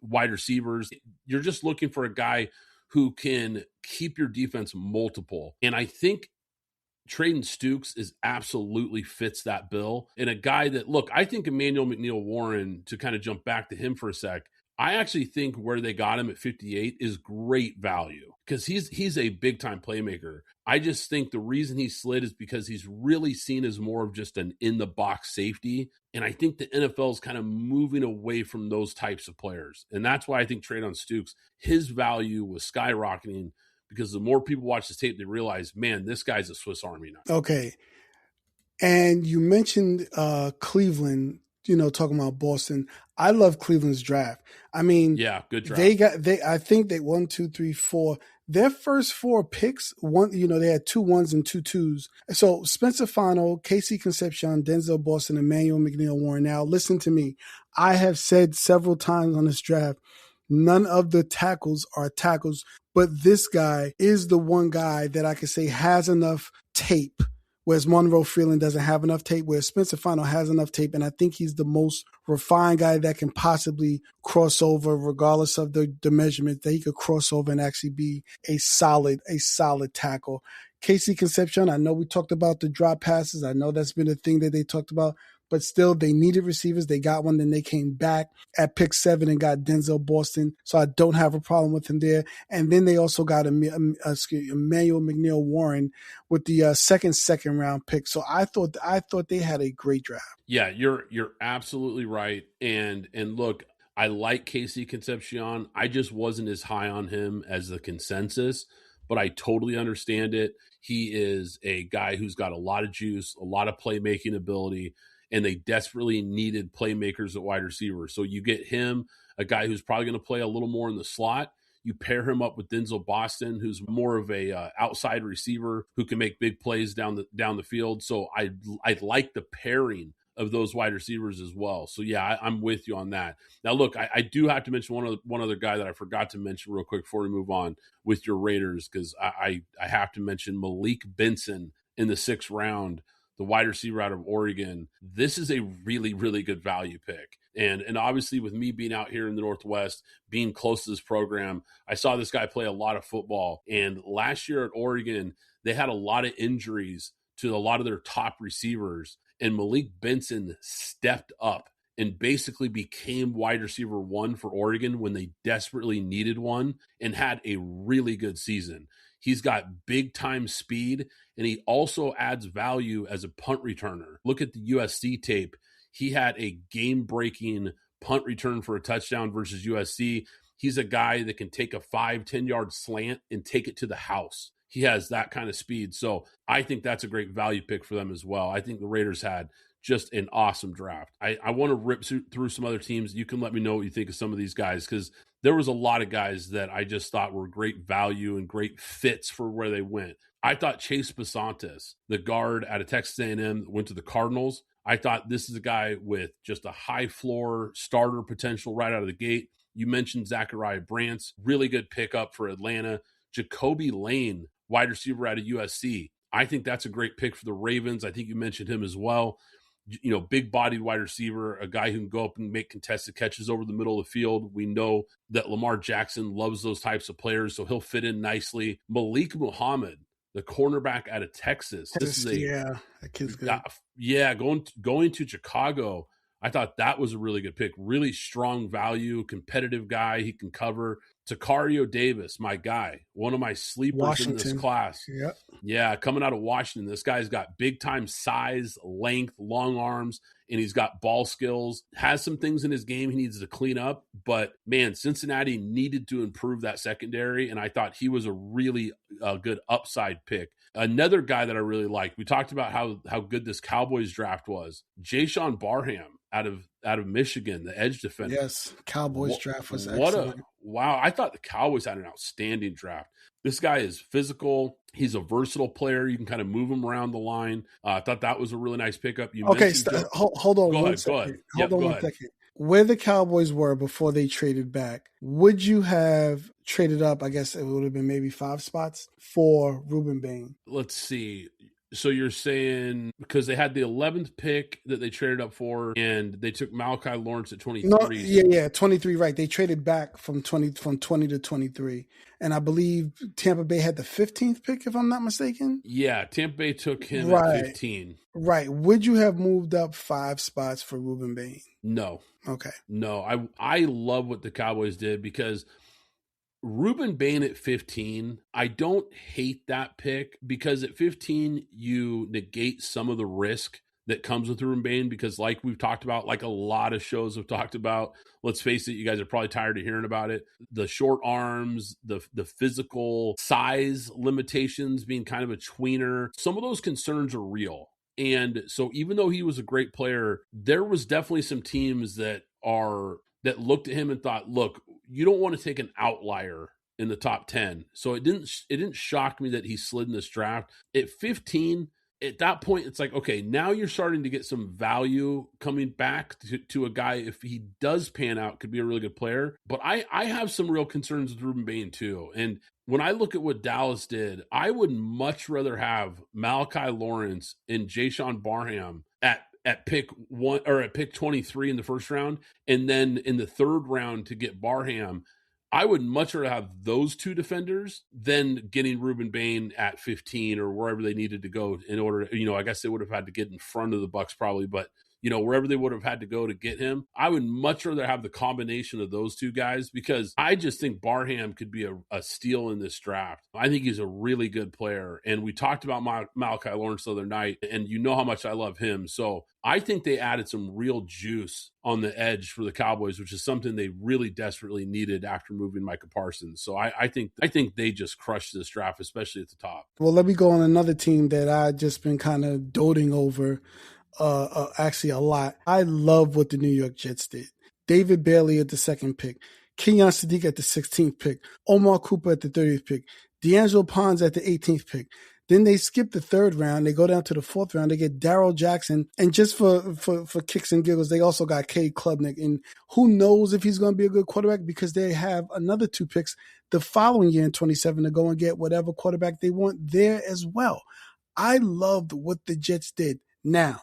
[SPEAKER 1] wide receivers. You're just looking for a guy who can keep your defense multiple. And I think Treydon Stukes absolutely fits that bill. And a guy that, look, I think Emmanuel McNeil-Warren, to kind of jump back to him for a sec, I actually think where they got him at 58 is great value, because he's a big-time playmaker. I just think the reason he slid is because he's really seen as more of just an in-the-box safety. And I think the NFL is kind of moving away from those types of players. And that's why I think Treydon Stukes, his value was skyrocketing, because the more people watch this tape, they realize, man, this guy's a Swiss Army knife.
[SPEAKER 2] Okay. And you mentioned Cleveland, talking about Boston. I love Cleveland's draft. I mean,
[SPEAKER 1] yeah, good draft.
[SPEAKER 2] I think they 1, 2, 3, 4. Their first 4 picks, they had 2 1s and 2 2s. So Spencer Fano, Casey Concepcion, Denzel Boston, Emmanuel McNeil-Warren. Now, listen to me. I have said several times on this draft, none of the tackles are tackles, but this guy is the one guy that I could say has enough tape, whereas Monroe Freeland doesn't have enough tape, whereas Spencer Fano has enough tape, and I think he's the most refined guy that can possibly cross over, regardless of the measurement, that he could cross over and actually be a solid tackle. Casey Concepcion, I know we talked about the drop passes. I know that's been a thing that they talked about, but still they needed receivers. They got one, then they came back at pick 7 and got Denzel Boston. So I don't have a problem with him there. And then they also got Emmanuel McNeil Warren with the second round pick. So I thought they had a great draft.
[SPEAKER 1] Yeah, you're absolutely right. And look, I like Casey Concepcion. I just wasn't as high on him as the consensus, but I totally understand it. He is a guy who's got a lot of juice, a lot of playmaking ability, and they desperately needed playmakers at wide receiver. So you get him, a guy who's probably going to play a little more in the slot. You pair him up with Denzel Boston, who's more of a outside receiver who can make big plays down the field. So I like the pairing of those wide receivers as well. So yeah, I'm with you on that. Now look, I do have to mention one other guy that I forgot to mention real quick before we move on with your Raiders, because I have to mention Malik Benson in the 6th round, the wide receiver out of Oregon. This is a really, really good value pick. And obviously with me being out here in the Northwest, being close to this program, I saw this guy play a lot of football. And last year at Oregon, they had a lot of injuries to a lot of their top receivers. And Malik Benson stepped up and basically became wide receiver 1 for Oregon when they desperately needed one, and had a really good season. He's got big time speed, and he also adds value as a punt returner. Look at the USC tape. He had a game-breaking punt return for a touchdown versus USC. He's a guy that can take a 5-10 yard slant and take it to the house. He has that kind of speed. So I think that's a great value pick for them as well. I think the Raiders had just an awesome draft. I want to rip through some other teams. You can let me know what you think of some of these guys, because there was a lot of guys that I just thought were great value and great fits for where they went. I thought Chase Basantis, the guard out of Texas A&M, went to the Cardinals. I thought this is a guy with just a high floor starter potential right out of the gate. You mentioned Zachariah Brants, really good pickup for Atlanta. Jacoby Lane, wide receiver out of USC. I think that's a great pick for the Ravens. I think you mentioned him as well. You know, big-bodied wide receiver, a guy who can go up and make contested catches over the middle of the field. We know that Lamar Jackson loves those types of players, so he'll fit in nicely. Malik Muhammad, the cornerback out of Texas. This is
[SPEAKER 2] that kid's good.
[SPEAKER 1] Going to Chicago, I thought that was a really good pick. Really strong value, competitive guy. He can cover. Takario Davis, my guy, one of my sleepers in this class.
[SPEAKER 2] Yep.
[SPEAKER 1] Yeah, coming out of Washington. This guy's got big-time size, length, long arms, and he's got ball skills. Has some things in his game he needs to clean up, but, man, Cincinnati needed to improve that secondary, and I thought he was a really good upside pick. Another guy that I really liked, we talked about how good this Cowboys draft was. Jayshon Barham out of Michigan, the edge defender.
[SPEAKER 2] Yes, Cowboys draft was excellent.
[SPEAKER 1] Wow, I thought the Cowboys had an outstanding draft. This guy is physical. He's a versatile player. You can kind of move him around the line. I thought that was a really nice pickup.
[SPEAKER 2] Hold on one second. Hold on one second. Where the Cowboys were before they traded back, would you have traded up? I guess it would have been maybe 5 spots for Ruben Bain.
[SPEAKER 1] Let's see. So you're saying because they had the 11th pick that they traded up for, and they took Malachi Lawrence at 23.
[SPEAKER 2] No, 23, right. They traded back from 20 to 23. And I believe Tampa Bay had the 15th pick, if I'm not mistaken.
[SPEAKER 1] Yeah, Tampa Bay took him at 15.
[SPEAKER 2] Right. Would you have moved up 5 spots for Ruben Bain?
[SPEAKER 1] No.
[SPEAKER 2] Okay.
[SPEAKER 1] No, I love what the Cowboys did, because Ruben Bain at 15, I don't hate that pick, because at 15, you negate some of the risk that comes with Ruben Bain, because like we've talked about, like a lot of shows have talked about, let's face it, you guys are probably tired of hearing about it. The short arms, the physical size limitations, being kind of a tweener, some of those concerns are real. And so even though he was a great player, there was definitely some teams that looked at him and thought, look, you don't want to take an outlier in the top 10. So it didn't shock me that he slid in this draft. At 15, at that point, it's like, okay, now you're starting to get some value coming back to a guy, if he does pan out, could be a really good player. But I have some real concerns with Ruben Bain too. And when I look at what Dallas did, I would much rather have Malachi Lawrence and Jayshon Barham at pick 1 or at pick 23 in the first round, and then in the third round to get Barham. I would much rather have those two defenders than getting Ruben Bain at 15 or wherever they needed to go in order to, I guess they would have had to get in front of the Bucks probably, but wherever they would have had to go to get him, I would much rather have the combination of those two guys because I just think Barham could be a steal in this draft. I think he's a really good player. And we talked about Malachi Lawrence the other night, and you know how much I love him. So I think they added some real juice on the edge for the Cowboys, which is something they really desperately needed after moving Micah Parsons. So I think they just crushed this draft, especially at the top.
[SPEAKER 2] Well, let me go on another team that I've just been kind of doting over. Actually a lot. I love what the New York Jets did. David Bailey at the 2nd pick, Kenyon Sadiq at the 16th pick, Omar Cooper at the 30th pick, D'Angelo Pons at the 18th pick. Then they skip the 3rd round. They go down to the 4th round. They get Darrell Jackson. And just for kicks and giggles, they also got Cade Klubnik. And who knows if he's going to be a good quarterback because they have another 2 picks the following year in 27 to go and get whatever quarterback they want there as well. I loved what the Jets did. Now,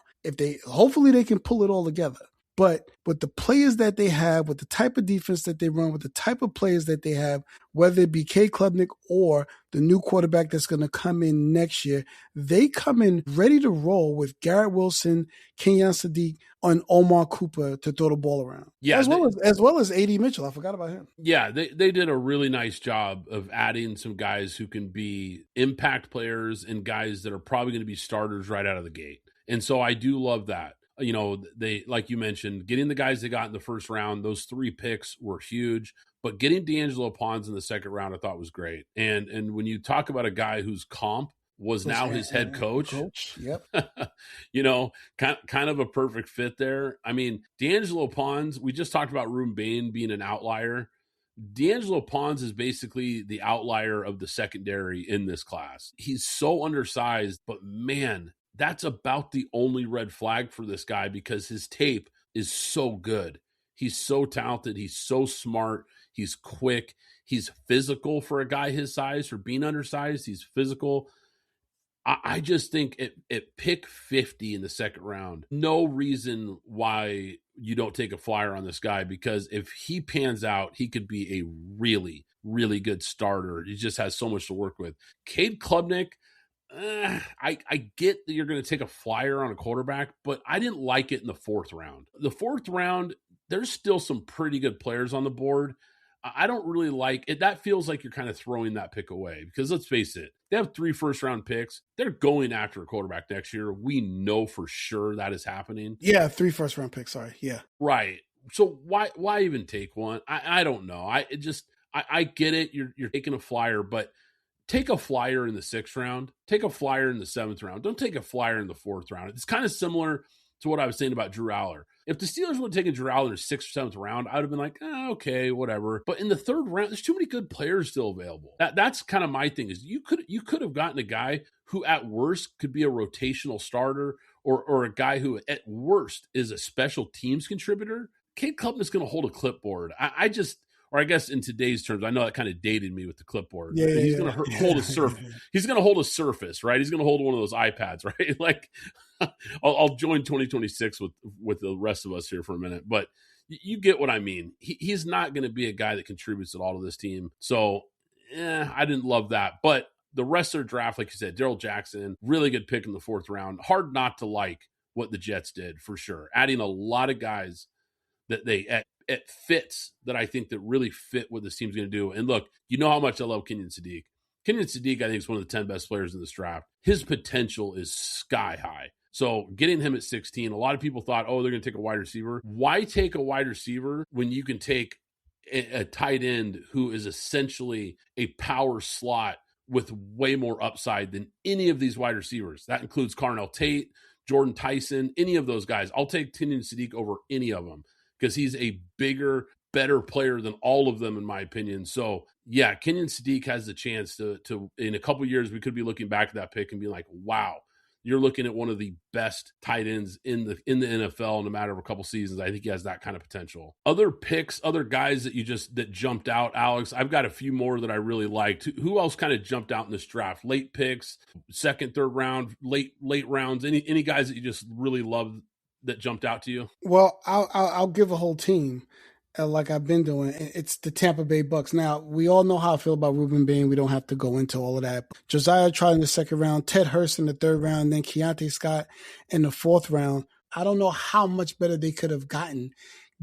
[SPEAKER 2] hopefully they can pull it all together. But with the players that they have, with the type of defense that they run, with the type of players that they have, whether it be Cade Klubnik or the new quarterback that's going to come in next year, they come in ready to roll with Garrett Wilson, Kenyon Sadiq, and Omar Cooper to throw the ball around. Yeah, as well as A.D. Mitchell. I forgot about him.
[SPEAKER 1] Yeah, they did a really nice job of adding some guys who can be impact players and guys that are probably going to be starters right out of the gate. And so I do love that. They, like you mentioned, getting the guys they got in the 1st round, those 3 picks were huge, but getting D'Angelo Pons in the 2nd round, I thought was great. And when you talk about a guy whose comp was now his head coach.
[SPEAKER 2] Yep.
[SPEAKER 1] Kind of a perfect fit there. I mean, D'Angelo Pons, we just talked about Ruben Bain being an outlier. D'Angelo Pons is basically the outlier of the secondary in this class. He's so undersized, but man, that's about the only red flag for this guy because his tape is so good. He's so talented. He's so smart. He's quick. He's physical for a guy his size, for being undersized. He's physical. I just think at pick 50 in the 2nd round, no reason why you don't take a flyer on this guy because if he pans out, he could be a really, really good starter. He just has so much to work with. Cade Klubnik, I get that you're going to take a flyer on a quarterback, but I didn't like it in the 4th round. The 4th round, there's still some pretty good players on the board. I don't really like it. That feels like you're kind of throwing that pick away because let's face it, they have 3 first-round picks. They're going after a quarterback next year. We know for sure that is happening.
[SPEAKER 2] Yeah, 3 first-round picks. Sorry. Yeah.
[SPEAKER 1] Right. So why even take one? I don't know. I get it. You're taking a flyer, but take a flyer in the 6th round. Take a flyer in the 7th round. Don't take a flyer in the 4th round. It's kind of similar to what I was saying about Drew Aller. If the Steelers would have taken Drew Aller in the 6th or 7th round, I would have been like, okay, whatever. But in the 3rd round, there's too many good players still available. That's kind of my thing is you could have gotten a guy who at worst could be a rotational starter or a guy who at worst is a special teams contributor. Cade Klubnik's going to hold a clipboard. I guess in today's terms, I know that kind of dated me with the clipboard.
[SPEAKER 2] Yeah,
[SPEAKER 1] he's going to hold a surface. He's going to hold a surface, right? He's going to hold one of those iPads, right? Like, I'll join 2026 with the rest of us here for a minute, but you get what I mean. He's not going to be a guy that contributes at all to this team. So, I didn't love that. But the rest of their draft, like you said, Darrell Jackson, really good pick in the 4th round. Hard not to like what the Jets did for sure. Adding a lot of guys that it fits that I think that really fit what this team's going to do. And look, you know how much I love Kenyon Sadiq. Kenyon Sadiq, I think, is one of the 10 best players in this draft. His potential is sky high. So getting him at 16, a lot of people thought, they're going to take a wide receiver. Why take a wide receiver when you can take a tight end who is essentially a power slot with way more upside than any of these wide receivers? That includes Carnell Tate, Jordan Tyson, any of those guys. I'll take Kenyon Sadiq over any of them, because he's a bigger, better player than all of them, in my opinion. So, yeah, Kenyon Sadiq has the chance to in a couple of years, we could be looking back at that pick and be like, wow, you're looking at one of the best tight ends in the NFL in a matter of a couple seasons. I think he has that kind of potential. Other picks, other guys that jumped out, Alex, I've got a few more that I really liked. Who else kind of jumped out in this draft? Late picks, 2nd, 3rd round, late rounds, any guys that you just really loved that jumped out to you?
[SPEAKER 2] Well, I'll give a whole team. like I've been doing. It's the Tampa Bay Bucks. Now, we all know how I feel about Ruben Bain. We don't have to go into all of that. Josiah Trott in the second round, Ted Hurst in the third round, then Keontae Scott in the fourth round. I don't know how much better they could have gotten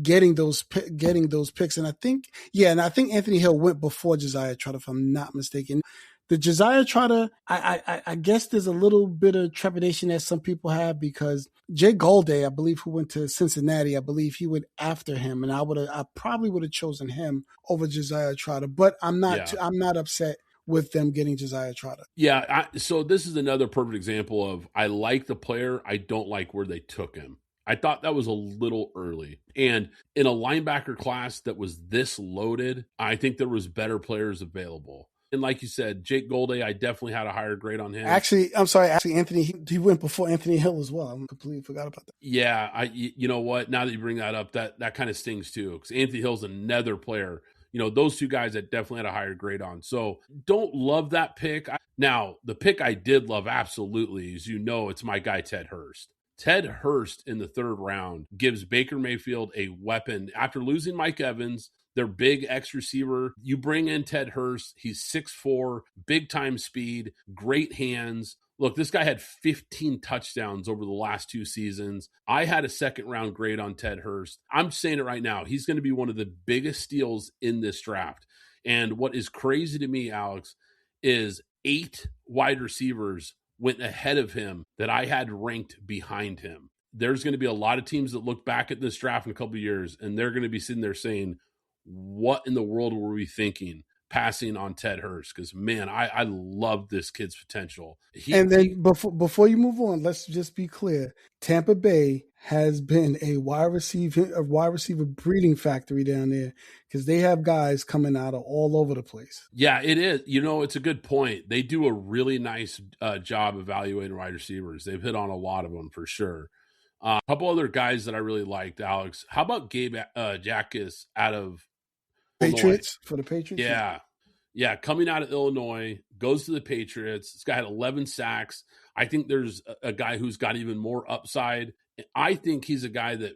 [SPEAKER 2] getting those picks. And I think Anthony Hill went before Josiah Trotter, if I'm not mistaken. The Josiah Trotter, I guess there's a little bit of trepidation that some people have because Jay Golday, I believe, who went to Cincinnati, I believe he went after him, and I probably would have chosen him over Josiah Trotter. But I'm not upset with them getting Josiah Trotter.
[SPEAKER 1] Yeah, so this is another perfect example of I like the player, I don't like where they took him. I thought that was a little early. And in a linebacker class that was this loaded, I think there was better players available. And like you said, Jake Golday, I definitely had a higher grade on him.
[SPEAKER 2] Actually, I'm sorry. Anthony, he went before Anthony Hill as well. I completely forgot about that.
[SPEAKER 1] Yeah, you know what? Now that you bring that up, that kind of stings too, because Anthony Hill's another player. You know, those two guys that definitely had a higher grade on. So don't love that pick. Now, the pick I did love absolutely is, it's my guy, Ted Hurst. Ted Hurst in the third round gives Baker Mayfield a weapon. After losing Mike Evans, their big X receiver, you bring in Ted Hurst. He's 6'4", big-time speed, great hands. Look, this guy had 15 touchdowns over the last 2 seasons. I had a second-round grade on Ted Hurst. I'm saying it right now. He's going to be one of the biggest steals in this draft. And what is crazy to me, Alex, is 8 wide receivers went ahead of him that I had ranked behind him. There's going to be a lot of teams that look back at this draft in a couple of years, and they're going to be sitting there saying, what in the world were we thinking passing on Ted Hurst? Because, man, I love this kid's potential.
[SPEAKER 2] Before you move on, let's just be clear. Tampa Bay has been a wide receiver breeding factory down there because they have guys coming out of all over the place.
[SPEAKER 1] Yeah, it is. It's a good point. They do a really nice job evaluating wide receivers. They've hit on a lot of them for sure. A couple other guys that I really liked, Alex. How about Gabe Jackus out of
[SPEAKER 2] Patriots? Illinois? For the Patriots?
[SPEAKER 1] Yeah, coming out of Illinois, goes to the Patriots. This guy had 11 sacks. I think there's a guy who's got even more upside. I think he's a guy that,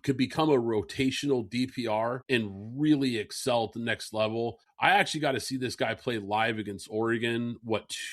[SPEAKER 1] could become a rotational DPR and really excel at the next level. I actually got to see this guy play live against Oregon,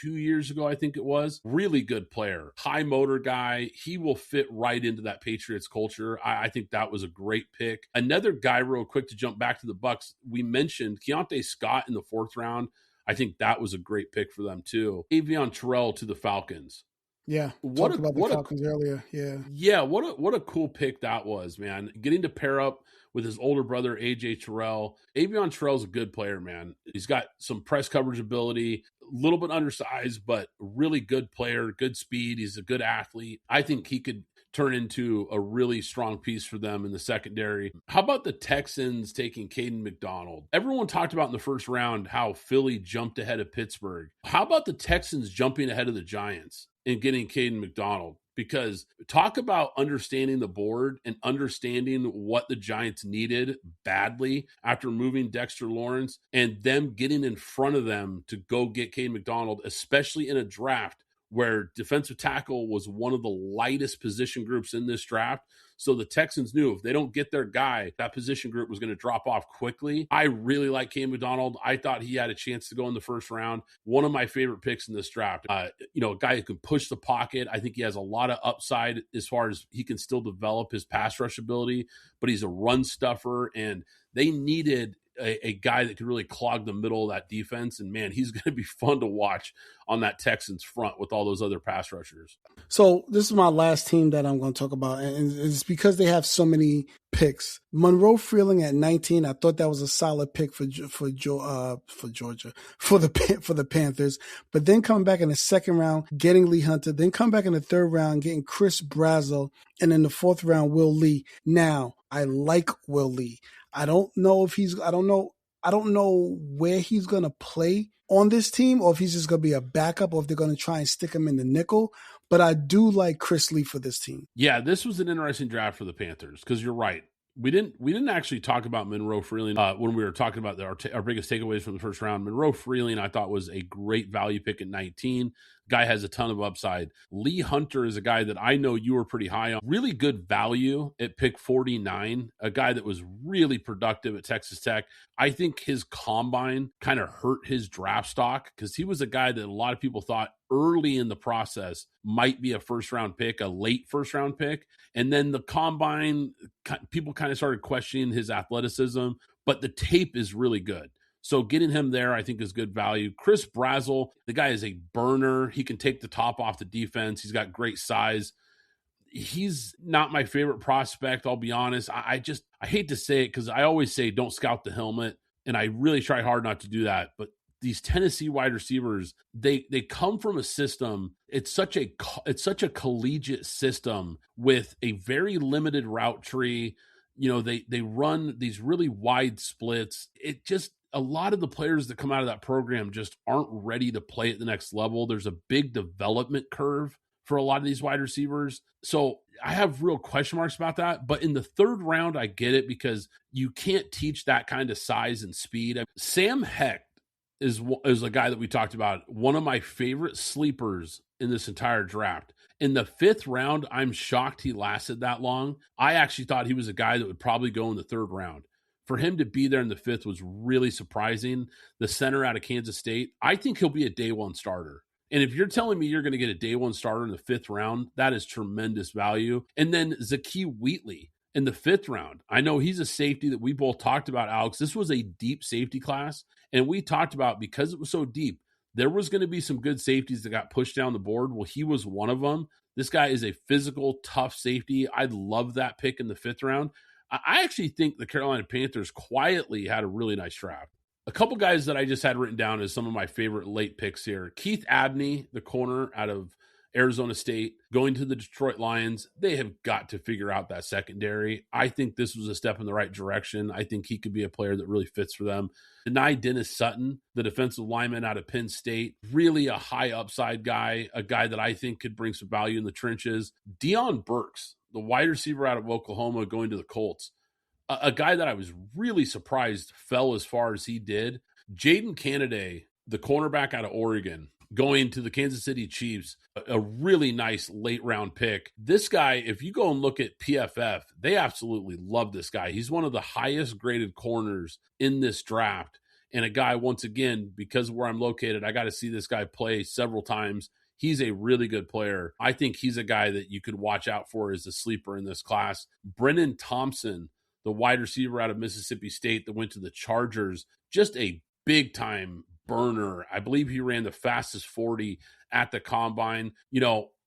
[SPEAKER 1] 2 years ago, I think it was. Really good player, high motor guy. He will fit right into that Patriots culture. I think that was a great pick. Another guy, real quick, to jump back to the Bucs, we mentioned Keontae Scott in the 4th round. I think that was a great pick for them too. Avion Terrell to the Falcons.
[SPEAKER 2] Yeah, talked about the Falcons earlier.
[SPEAKER 1] Yeah, what a cool pick that was, man. Getting to pair up with his older brother, AJ Terrell. Avion Terrell's a good player, man. He's got some press coverage ability, a little bit undersized, but really good player, good speed. He's a good athlete. I think he could turn into a really strong piece for them in the secondary. How about the Texans taking Caden McDonald? Everyone talked about in the first round how Philly jumped ahead of Pittsburgh. How about the Texans jumping ahead of the Giants and getting Caden McDonald? Because talk about understanding the board and understanding what the Giants needed badly after moving Dexter Lawrence and them getting in front of them to go get Caden McDonald, especially in a draft where defensive tackle was one of the lightest position groups in this draft. So the Texans knew if they don't get their guy, that position group was going to drop off quickly. I really like Caden McDonald. I thought he had a chance to go in the first round. One of my favorite picks in this draft. A guy who can push the pocket. I think he has a lot of upside as far as he can still develop his pass rush ability, but he's a run stuffer, and they needed a guy that could really clog the middle of that defense. And, man, he's going to be fun to watch on that Texans front with all those other pass rushers.
[SPEAKER 2] So this is my last team that I'm going to talk about, and it's because they have so many picks. Monroe Freeling at 19, I thought that was a solid pick for Georgia, for the Panthers. But then come back in the second round, getting Lee Hunter. Then come back in the third round, getting Chris Brazel, and in the 4th round, Will Lee. Now, I like Will Lee. I don't know where he's going to play on this team, or if he's just going to be a backup, or if they're going to try and stick him in the nickel. But I do like Chris Lee for this team.
[SPEAKER 1] Yeah, this was an interesting draft for the Panthers because you're right. We didn't actually talk about Monroe Freeling when we were talking about our biggest takeaways from the first round. Monroe Freeling, I thought, was a great value pick at 19. Guy has a ton of upside. Lee Hunter is a guy that I know you were pretty high on. Really good value at pick 49, a guy that was really productive at Texas Tech. I think his combine kind of hurt his draft stock because he was a guy that a lot of people thought early in the process might be a first-round pick, a late first-round pick. And then the combine, people kind of started questioning his athleticism, but the tape is really good. So getting him there, I think, is good value. Chris Brazel, the guy is a burner. He can take the top off the defense. He's got great size. He's not my favorite prospect, I'll be honest. I hate to say it because I always say don't scout the helmet, and I really try hard not to do that. But these Tennessee wide receivers, they come from a system. It's such a collegiate system with a very limited route tree. They run these really wide splits. It just, a lot of the players that come out of that program just aren't ready to play at the next level. There's a big development curve for a lot of these wide receivers. So I have real question marks about that. But in the third round, I get it because you can't teach that kind of size and speed. Sam Hecht is a guy that we talked about, one of my favorite sleepers in this entire draft. In the fifth round, I'm shocked he lasted that long. I actually thought he was a guy that would probably go in the third round. For him to be there in the fifth was really surprising. The center out of Kansas State, I think he'll be a day one starter. And if you're telling me you're going to get a day one starter in the fifth round, that is tremendous value. And then Zakee Wheatley in the fifth round. I know he's a safety that we both talked about, Alex. This was a deep safety class. And we talked about, because it was so deep, there was going to be some good safeties that got pushed down the board. Well, he was one of them. This guy is a physical, tough safety. I love that pick in the fifth round. I actually think the Carolina Panthers quietly had a really nice draft. A couple guys that I just had written down as some of my favorite late picks here. Keith Abney, the corner out of Arizona State, going to the Detroit Lions. They have got to figure out that secondary. I think this was a step in the right direction. I think he could be a player that really fits for them. Denai Dennis Sutton, the defensive lineman out of Penn State, really a high upside guy, a guy that I think could bring some value in the trenches. Deion Burks, the wide receiver out of Oklahoma, going to the Colts. A guy that I was really surprised fell as far as he did. Jaden Canaday, the cornerback out of Oregon, going to the Kansas City Chiefs, a really nice late round pick. This guy, if you go and look at PFF, they absolutely love this guy. He's one of the highest graded corners in this draft. And a guy, once again, because of where I'm located, I got to see this guy play several times. He's a really good player. I think he's a guy that you could watch out for as a sleeper in this class. Brennan Thompson, the wide receiver out of Mississippi State that went to the Chargers, just a big-time burner. I believe he ran the fastest 40 at the combine.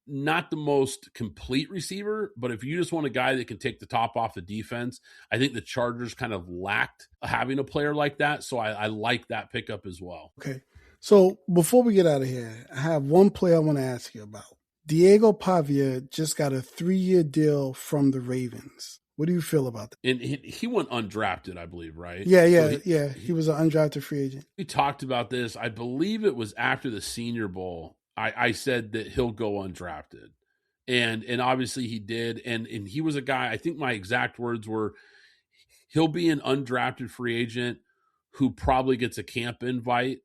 [SPEAKER 1] Not the most complete receiver, but if you just want a guy that can take the top off the defense, I think the Chargers kind of lacked having a player like that. So I like that pickup as well.
[SPEAKER 2] Okay. So before we get out of here, I have one player I want to ask you about. Diego Pavia just got a 3-year deal from the Ravens. What do you feel about that?
[SPEAKER 1] And he went undrafted, I believe, right?
[SPEAKER 2] Yeah. He was an undrafted free agent.
[SPEAKER 1] We talked about this. I believe it was after the Senior Bowl. I said that he'll go undrafted. And obviously he did. And he was a guy, I think my exact words were, he'll be an undrafted free agent who probably gets a camp invite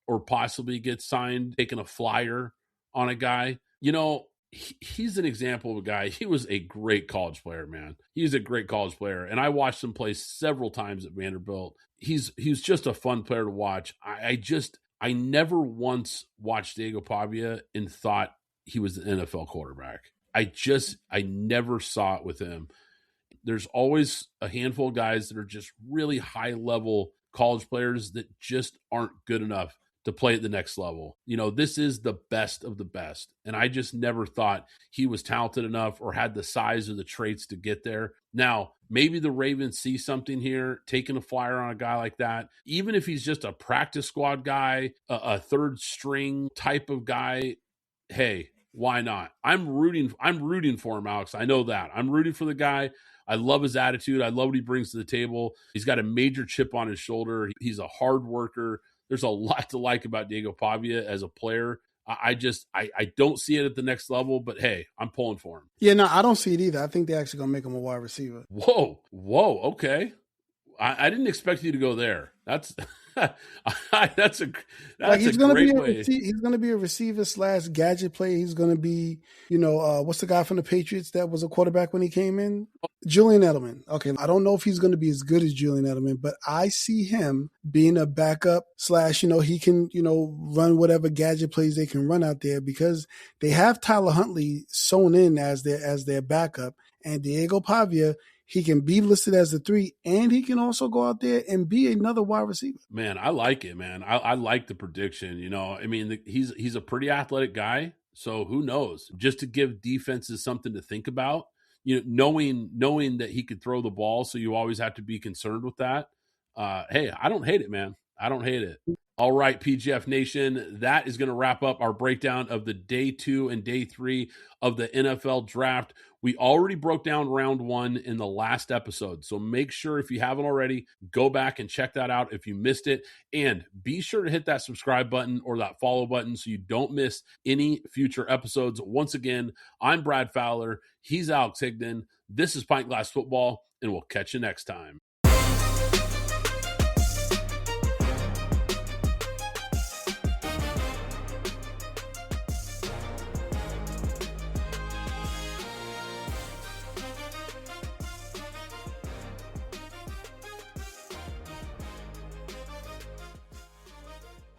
[SPEAKER 1] or possibly gets signed, taking a flyer on a guy. He's an example of a guy. He was a great college player, man. He's a great college player. And I watched him play several times at Vanderbilt. He's just a fun player to watch. I never once watched Diego Pavia and thought he was an NFL quarterback. I never saw it with him. There's always a handful of guys that are just really high level college players that just aren't good enough to play at the next level. This is the best of the best. And I just never thought he was talented enough or had the size or the traits to get there. Now, maybe the Ravens see something here, taking a flyer on a guy like that. Even if he's just a practice squad guy, a third string type of guy, hey, why not? I'm rooting for him, Alex. I know that. I'm rooting for the guy. I love his attitude. I love what he brings to the table. He's got a major chip on his shoulder. He's a hard worker. There's a lot to like about Diego Pavia as a player. I don't see it at the next level, but hey, I'm pulling for him.
[SPEAKER 2] Yeah, no, I don't see it either. I think they're actually going to make him a wide receiver.
[SPEAKER 1] Whoa, okay. I didn't expect you to go there. That's that's a
[SPEAKER 2] Like
[SPEAKER 1] that's a great way.
[SPEAKER 2] he's gonna be a receiver slash gadget player. He's gonna be, what's the guy from the Patriots that was a quarterback when he came in? Julian Edelman. Okay, I don't know if he's gonna be as good as Julian Edelman, but I see him being a backup slash, he can, run whatever gadget plays they can run out there because they have Tyler Huntley sewn in as their backup, and Diego Pavia, he can be listed as a 3, and he can also go out there and be another wide receiver.
[SPEAKER 1] Man, I like it, man. I like the prediction. I mean, he's a pretty athletic guy, so who knows? Just to give defenses something to think about, knowing that he could throw the ball, so you always have to be concerned with that. Hey, I don't hate it, man. I don't hate it. All right, PGF Nation, that is going to wrap up our breakdown of the day 2 and day 3 of the NFL draft. We already broke down round 1 in the last episode, so make sure if you haven't already, go back and check that out if you missed it, and be sure to hit that subscribe button or that follow button so you don't miss any future episodes. Once again, I'm Brad Fowler. He's Alex Higdon. This is Pint Glass Football, and we'll catch you next time.